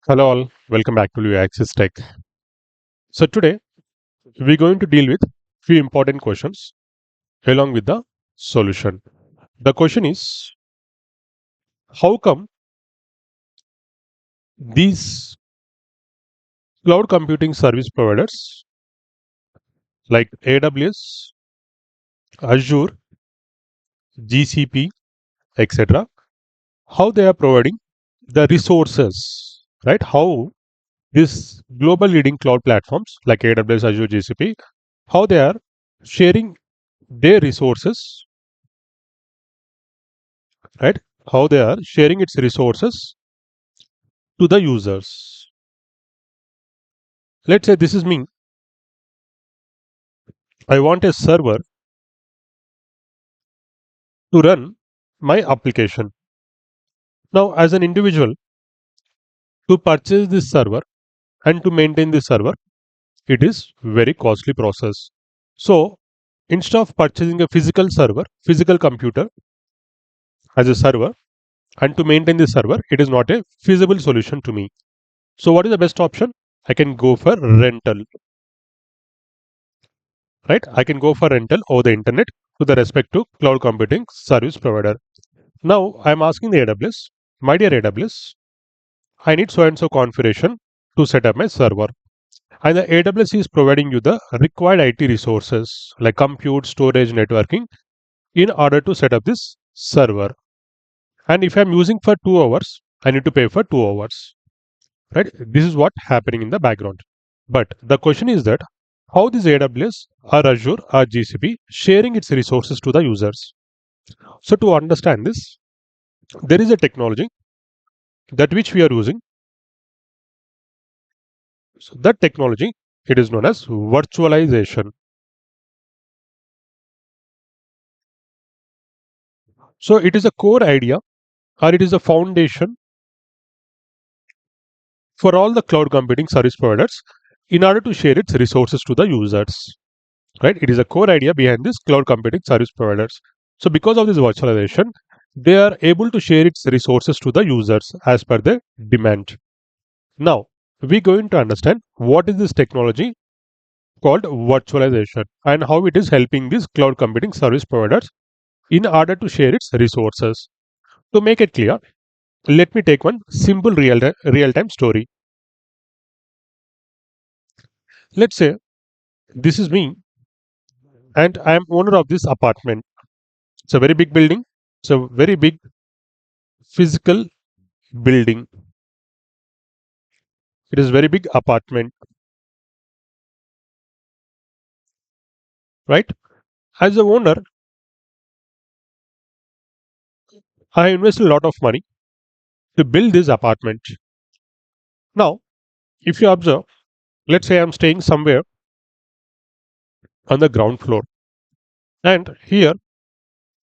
Hello all, welcome back to Access Tech. So today we're going to deal with few important questions along with the solution. The question is, how come these cloud computing service providers like AWS, Azure, GCP, etc., how they are providing the resources, right? How these global leading cloud platforms like AWS, Azure, GCP, how they are sharing their resources, right? How they are sharing its resources to the users. Let's say this is me. I want a server to run my application. Now, as an individual, to purchase this server and to maintain this server, it is very costly process. So, instead of purchasing a physical server, physical computer as a server, and to maintain this server, it is not a feasible solution to me. So, what is the best option? I can go for rental. Right? I can go for rental over the internet to the respect to cloud computing service provider. Now I'm asking the AWS, my dear AWS, I need so and so configuration to set up my server. And the AWS is providing you the required IT resources like compute, storage, networking in order to set up this server. And if I'm using for 2 hours, I need to pay for 2 hours. Right? This is what happening in the background. But the question is that how this AWS or Azure or GCP sharing its resources to the users. So to understand this, there is a technology that which we are using. So that technology, it is known as virtualization. So it is a core idea or it is a foundation for all the cloud computing service providers in order to share its resources to the users. Right? It is a core idea behind this cloud computing service providers. So because of this virtualization, they are able to share its resources to the users as per their demand. Now, we're going to understand what is this technology called virtualization and how it is helping these cloud computing service providers in order to share its resources. To make it clear, let me take one simple real-time story. Let's say this is me and I am owner of this apartment. It's a very big building. It's a very big physical building. It is very big apartment, right? As a owner, I invest a lot of money to build this apartment. Now, if you observe, let's say I'm staying somewhere on the ground floor, and here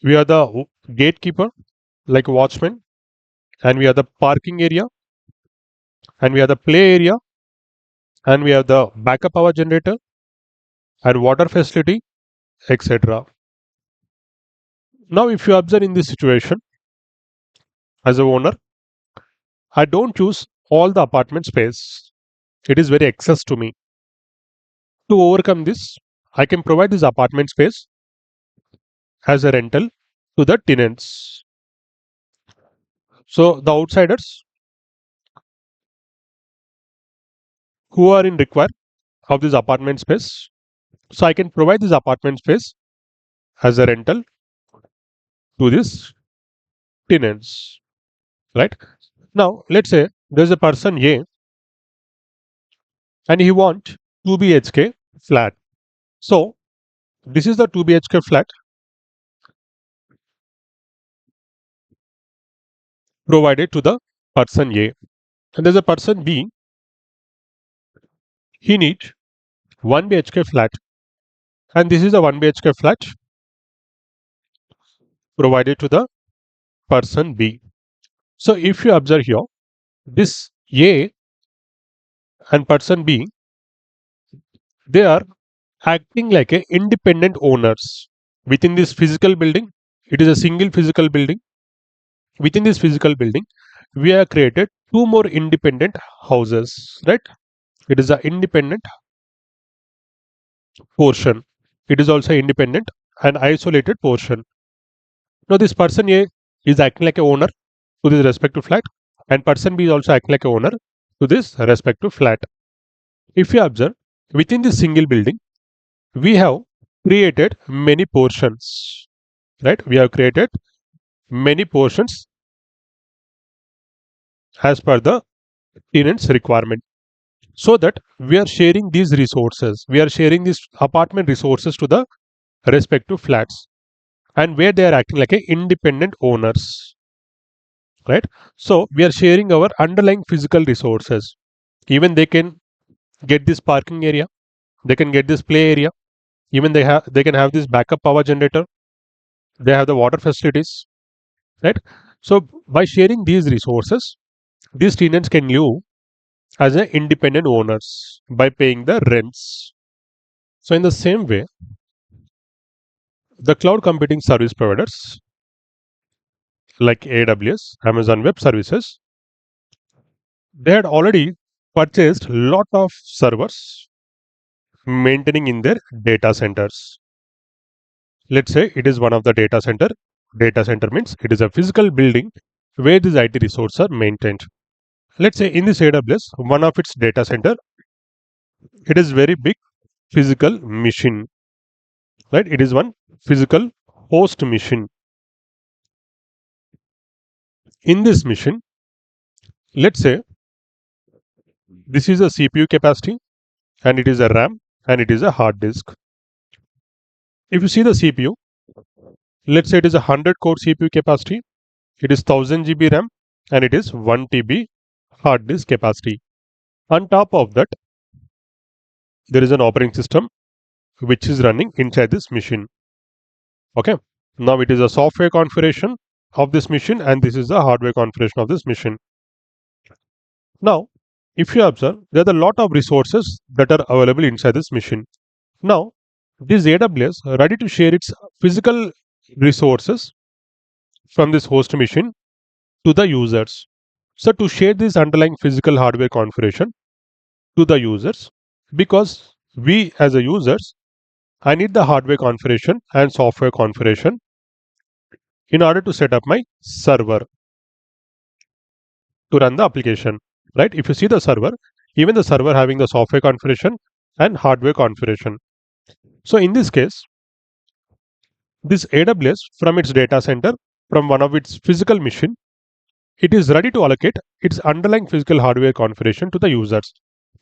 we are the gatekeeper, like watchman, and we are the parking area, and we are the play area, and we have the backup power generator and water facility, etc. Now, if you observe in this situation, as a owner, I don't choose all the apartment space. It is very excess to me. To overcome this, I can provide this apartment space as a rental to the tenants. So the outsiders who are in require of this apartment space, so I can provide this apartment space as a rental to this tenants. Right? Now, let's say there's a person A and he want 2 BHK flat. So this is the 2 BHK flat provided to the person A. And there's a person B, he needs 1 BHK flat. And this is the 1 BHK flat provided to the person B. So if you observe here, this A and person B, they are acting like a independent owners within this physical building. It is a single physical building. Within this physical building, we have created two more independent houses, right? It is an independent portion. It is also independent and isolated portion. Now this person A is acting like a owner to this respective flat, and person B is also acting like a owner to this respective flat. If you observe, within this single building, we have created many portions, right? We have created many portions as per the tenant's requirement, so that we are sharing these resources. We are sharing these apartment resources to the respective flats, and where they are acting like a independent owners, right? So we are sharing our underlying physical resources. Even they can get this parking area, they can get this play area, even they can have this backup power generator, they have the water facilities, right? So by sharing these resources, these tenants can live as an independent owners by paying the rents. So in the same way, the cloud computing service providers like AWS, Amazon Web Services, they had already purchased lot of servers maintaining in their data centers. Let's say it is one of the data center. Data center means it is a physical building where these IT resources are maintained. Let's say in this AWS, one of its data center, it is very big physical machine, right? It is one physical host machine. In this machine, let's say this is a CPU capacity, and it is a RAM, and it is a hard disk. If you see the CPU, let's say it is a 100 core CPU capacity, it is 1000 GB RAM, and it is 1 TB hard disk capacity. On top of that, there is an operating system which is running inside this machine. Okay, now it is a software configuration of this machine, and this is the hardware configuration of this machine. Now, if you observe, there are a lot of resources that are available inside this machine. Now, this AWS ready to share its physical resources from this host machine to the users. So to share this underlying physical hardware configuration to the users, because we as a users, I need the hardware configuration and software configuration in order to set up my server to run the application, right? If you see the server, even the server having the software configuration and hardware configuration. So in this case, this AWS from its data center, from one of its physical machine, it is ready to allocate its underlying physical hardware configuration to the users.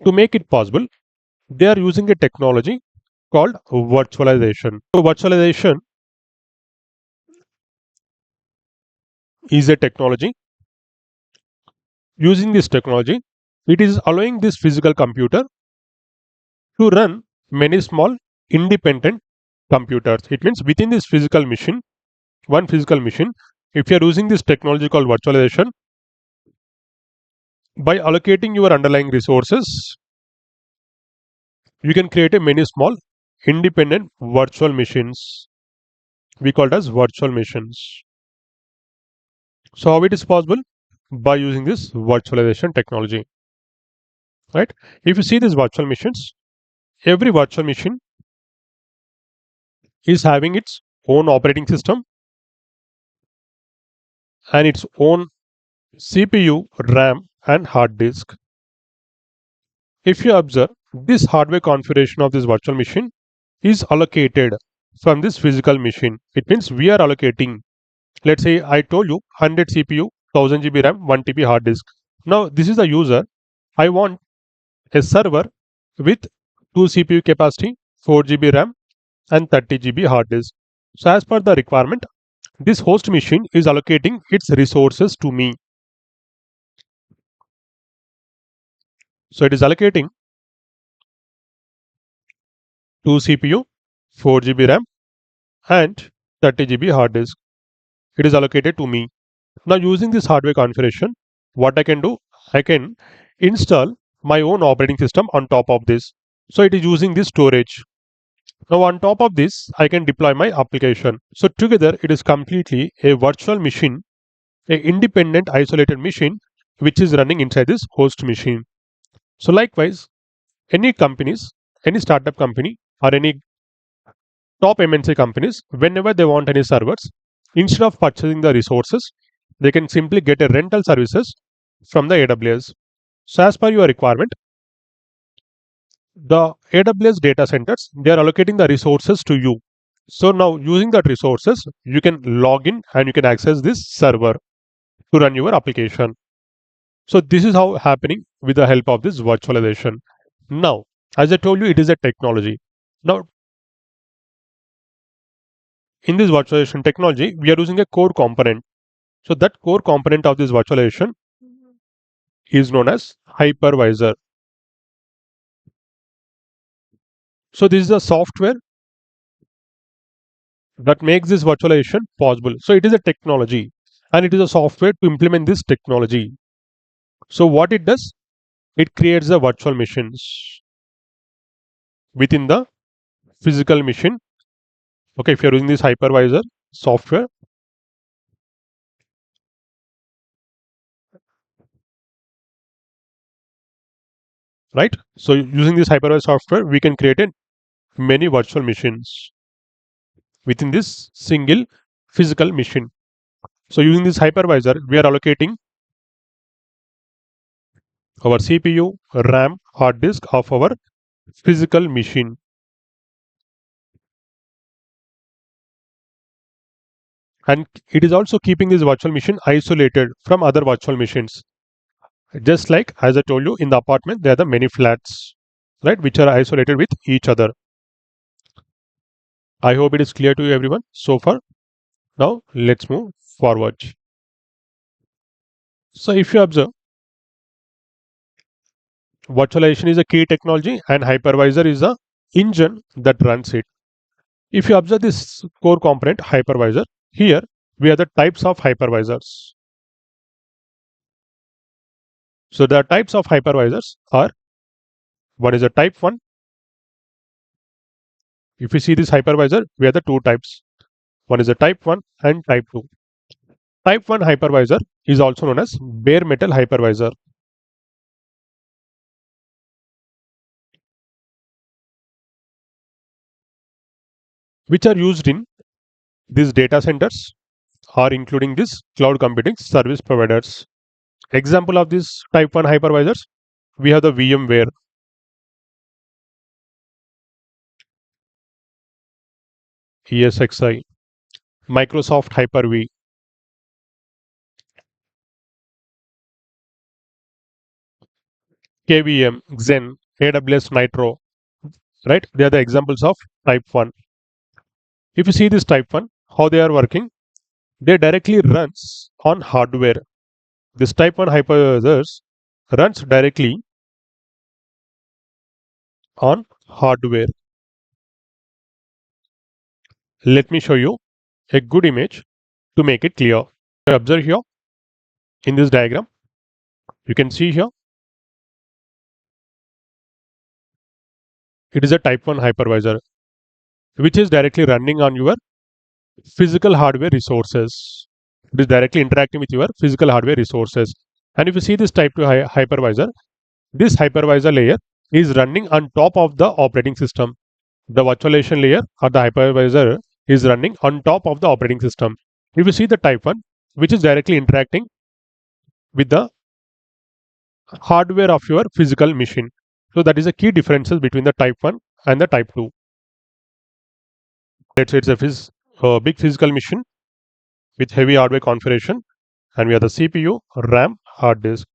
To make it possible, they are using a technology called virtualization. So virtualization is a technology. Using this technology, it is allowing this physical computer to run many small independent computers. It means within this physical machine, one physical machine, if you are using this technology called virtualization, by allocating your underlying resources, you can create a many small independent virtual machines. We call it as virtual machines. So how it is possible? By using this virtualization technology, right? If you see these virtual machines, every virtual machine is having its own operating system and its own CPU, RAM, and hard disk. If you observe, this hardware configuration of this virtual machine is allocated from this physical machine. It means we are allocating, let's say I told you 100 CPU, 1000 GB RAM, 1 TB hard disk. Now this is the user. I want a server with 2 CPU capacity, 4 GB RAM, and 30 GB hard disk. So as per the requirement, this host machine is allocating its resources to me. So it is allocating 2 CPU, 4 GB RAM, and 30 GB hard disk. It is allocated to me. Now using this hardware configuration, what I can do, I can install my own operating system on top of this. So it is using this storage. Now on top of this, I can deploy my application. So together it is completely a virtual machine, a independent isolated machine which is running inside this host machine. So likewise, any companies, any startup company or any top MNC companies, whenever they want any servers, instead of purchasing the resources, they can simply get a rental services from the AWS. So as per your requirement, the AWS data centers, they are allocating the resources to you. So now using that resources, you can log in and you can access this server to run your application. So this is how happening with the help of this virtualization. Now, as I told you, it is a technology. Now, in this virtualization technology, we are using a core component. So that core component of this virtualization is known as hypervisor. So this is a software that makes this virtualization possible. So it is a technology and it is a software to implement this technology. So what it does, it creates the virtual machines within the physical machine. Okay, if you're using this hypervisor software, right? So using this hypervisor software, we can create many virtual machines within this single physical machine. So using this hypervisor, we are allocating our CPU, RAM, hard disk of our physical machine. And it is also keeping this virtual machine isolated from other virtual machines. Just like as I told you in the apartment, there are the many flats, right, which are isolated with each other. I hope it is clear to you everyone so far. Now let's move forward. So if you observe, virtualization is a key technology and hypervisor is the engine that runs it. If you observe this core component hypervisor, here we have the types of hypervisors. So the types of hypervisors are, one is a type 1. If you see this hypervisor, we have the two types. One is a type 1 and type 2. Type 1 hypervisor is also known as bare metal hypervisor. Which are used in these data centers or including this cloud computing service providers. Example of these type 1 hypervisors, we have the VMware, ESXi, Microsoft Hyper-V, KVM, Xen, AWS Nitro, right? They are the examples of type 1. If you see this type 1, how they are working, they directly runs on hardware. This type 1 hypervisors runs directly on hardware. Let me show you a good image to make it clear. Observe here in this diagram, you can see here, it is a type 1 hypervisor which is directly running on your physical hardware resources. It is directly interacting with your physical hardware resources. And if you see this type 2 hypervisor, this hypervisor layer is running on top of the operating system. The virtualization layer or the hypervisor is running on top of the operating system. If you see the type 1, which is directly interacting with the hardware of your physical machine. So that is the key differences between the type 1 and the type 2. Let's say it's a big physical machine with heavy hardware configuration, and we have the CPU, RAM, hard disk.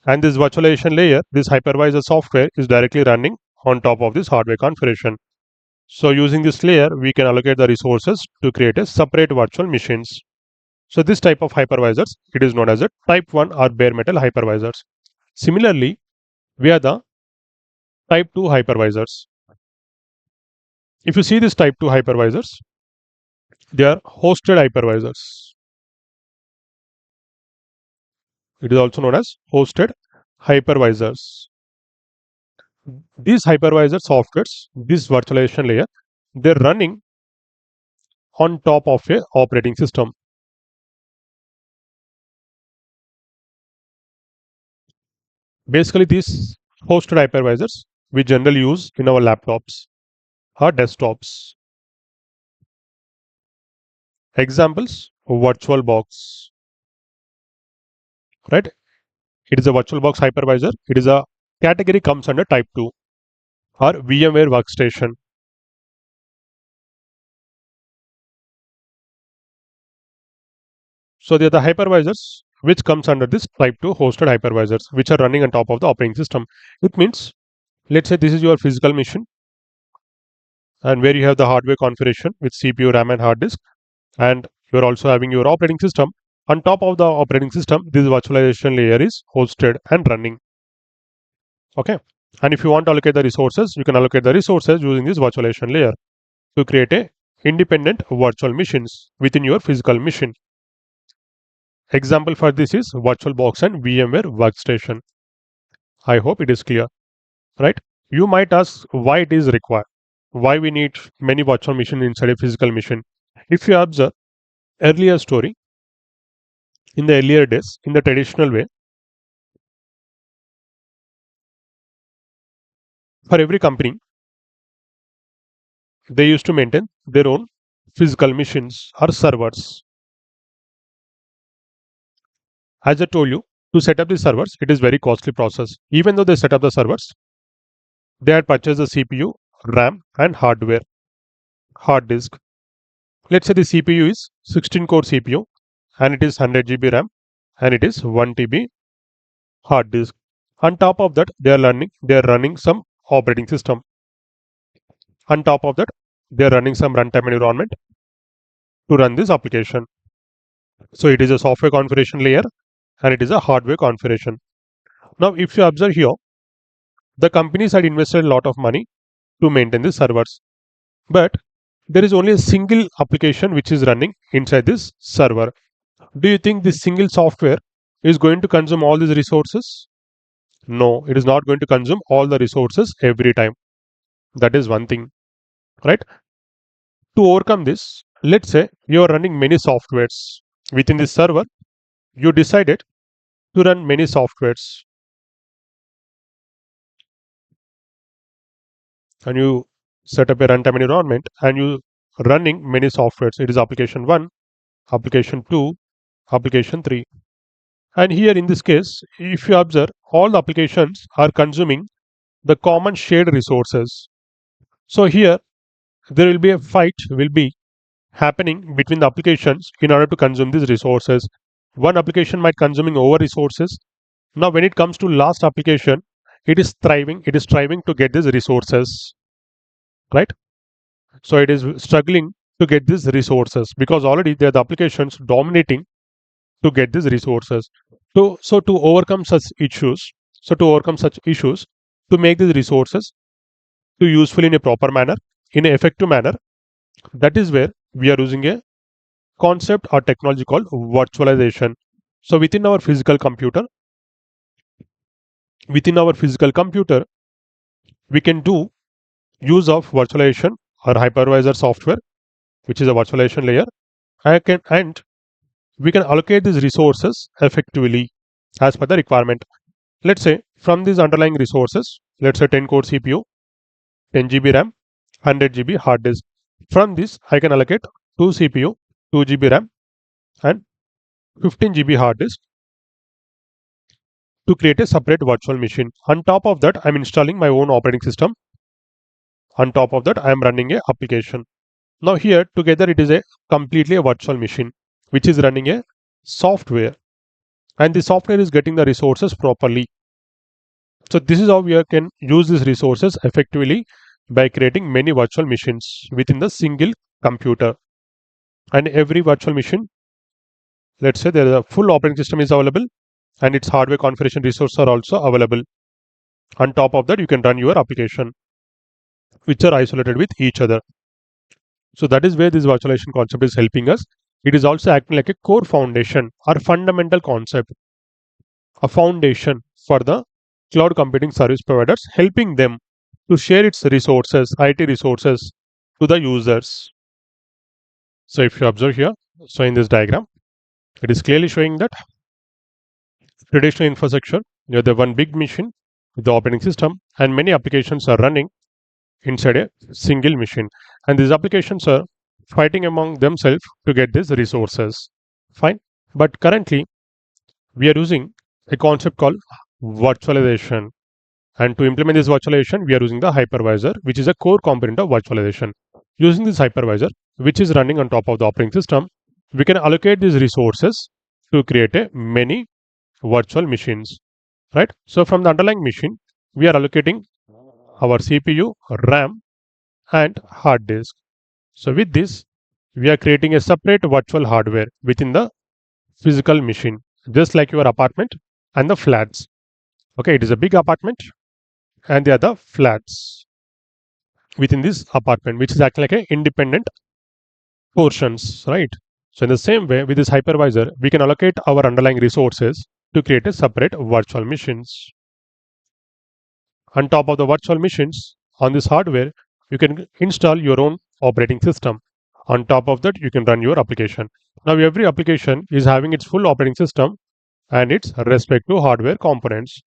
And this virtualization layer, this hypervisor software is directly running on top of this hardware configuration. So using this layer, we can allocate the resources to create a separate virtual machines. So this type of hypervisors, it is known as a type 1 or bare metal hypervisors. Similarly, we have the type 2 hypervisors. If you see this type 2 hypervisors, they are hosted hypervisors. It is also known as hosted hypervisors. These hypervisor softwares, this virtualization layer, they're running on top of a operating system. Basically, these hosted hypervisors we generally use in our laptops or desktops. Examples: VirtualBox, right? It is a VirtualBox hypervisor. It is a category comes under type 2, or VMware Workstation. So they are the hypervisors which comes under this type 2 hosted hypervisors, which are running on top of the operating system. It means, let's say this is your physical machine, and where you have the hardware configuration with CPU, RAM, and hard disk, and you're also having your operating system. On top of the operating system, this virtualization layer is hosted and running. Okay. And if you want to allocate the resources, you can allocate the resources using this virtualization layer to create a independent virtual machines within your physical machine. Example for this is VirtualBox and VMware Workstation. I hope it is clear, right? You might ask why it is required, why we need many virtual machines inside a physical machine. If you observe earlier story, in the earlier days, in the traditional way, for every company, they used to maintain their own physical machines or servers. As I told you, to set up the servers, it is very costly process. Even though they set up the servers, they had purchased the CPU, RAM, and hard disk. Let's say the CPU is 16 core CPU, and it is 100 GB RAM, and it is 1 TB hard disk. On top of that, they are running some operating system. On top of that, they are running some runtime environment to run this application. So it is a software configuration layer, and it is a hardware configuration. Now, if you observe here, the companies had invested a lot of money to maintain the servers, but there is only a single application which is running inside this server. Do you think this single software is going to consume all these resources? No, it is not going to consume all the resources every time. That is one thing, right? To overcome this, let's say you are running many softwares within this server. You decided to run many softwares, and you set up a runtime environment, and you running many softwares. It is application 1, application 2, application 3. And here in this case, if you observe, all the applications are consuming the common shared resources. So here there will be a fight will be happening between the applications in order to consume these resources. One application might consuming over resources. Now when it comes to last application, it is striving to get these resources, right? So it is struggling to get these resources because already there are the applications dominating to get these resources. To overcome such issues, to make these resources to useful in a proper manner, in an effective manner, that is where we are using a concept or technology called virtualization. So within our physical computer, we can do use of virtualization or hypervisor software, which is a virtualization layer. And we can allocate these resources effectively as per the requirement. Let's say from these underlying resources, let's say 10 core CPU, 10 GB RAM, 100 GB hard disk. From this, I can allocate 2 CPU, 2 GB RAM, and 15 GB hard disk to create a separate virtual machine. On top of that, I'm installing my own operating system. On top of that, I am running a application. Now here together it is a completely a virtual machine which is running a software, and the software is getting the resources properly. So this is how we can use these resources effectively by creating many virtual machines within the single computer. And every virtual machine, let's say there is a full operating system is available and its hardware configuration resources are also available. On top of that, you can run your application which are isolated with each other. So that is where this virtualization concept is helping us. It is also acting like a core foundation or fundamental concept, a foundation for the cloud computing service providers, helping them to share its resources, IT resources to the users. So if you observe here, so in this diagram, it is clearly showing that traditional infrastructure you have the one big machine with the operating system, and many applications are running inside a single machine. And these applications are fighting among themselves to get these resources. Fine. But currently, we are using a concept called virtualization. And to implement this virtualization, we are using the hypervisor, which is a core component of virtualization. Using this hypervisor, which is running on top of the operating system, we can allocate these resources to create a many virtual machines, right? So from the underlying machine, we are allocating our CPU, RAM, and hard disk. So with this, we are creating a separate virtual hardware within the physical machine, just like your apartment and the flats. Okay, it is a big apartment and they are the flats within this apartment, which is acting like an independent portions, right? So in the same way, with this hypervisor, we can allocate our underlying resources to create a separate virtual machines. On top of the virtual machines, on this hardware, you can install your own operating system. On top of that, you can run your application. Now, every application is having its full operating system and its respective hardware components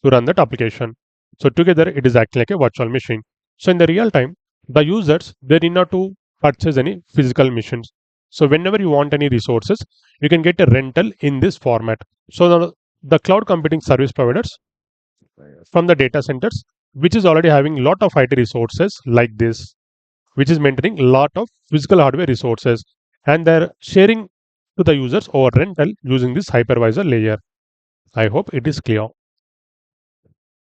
to run that application. So together, it is acting like a virtual machine. So in the real time, the users, they need not to purchase any physical machines. So whenever you want any resources, you can get a rental in this format. So the cloud computing service providers from the data centers, which is already having a lot of IT resources like this, which is maintaining a lot of physical hardware resources, and they're sharing to the users or rental using this hypervisor layer. I hope it is clear.